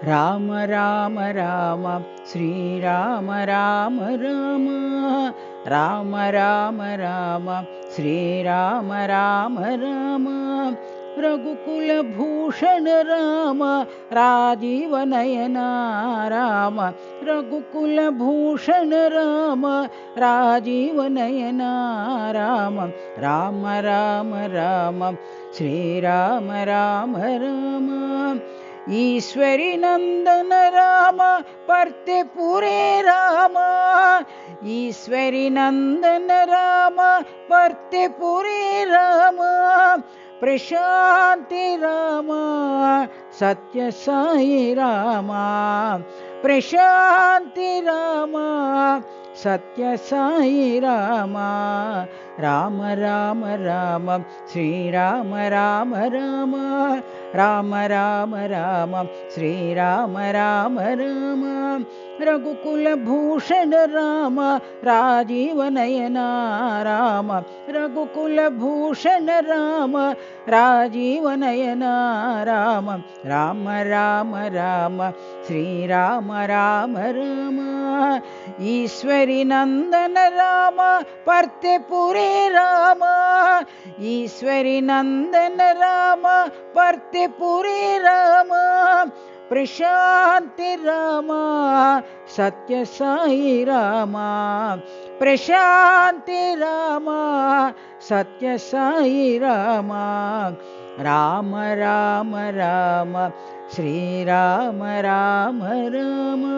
Ram Ram Ram Shriram Ram Ram Ram Ram Ram Shriram Ram Ram रघुकुलभूषण Ram Rajivnayan Ram रघुकुलभूषण Ram Rajivnayan Ram Ram Ram Ram Shriram Ram Ram Ishwari Nandan Ram पर्तेपुरे Ram Ishwari Nandan Ram पर्तेपुरे Ram Prashanti Ram Satya Sai Ram Prashanti Ram Satya Sai Ram Ram Ram Ram Shriram Ram Ram Ram Ram Ram Shriram Ram Ram रघुकुलभूषण Ram Rajivnayan Ram रघुकुलभूषण Ram Rajivnayan Ram Ram Ram Ram Shriram Ram Ram Ishwari Nandan Ram पर्तेपुरे Ram Ishwari Nandan Ram पर्तेपुरे Ram Prashanti Ram Satya Sai Ram Prashanti Ram Satya Sai Ram Ram Ram Ram Shriram Ram Ram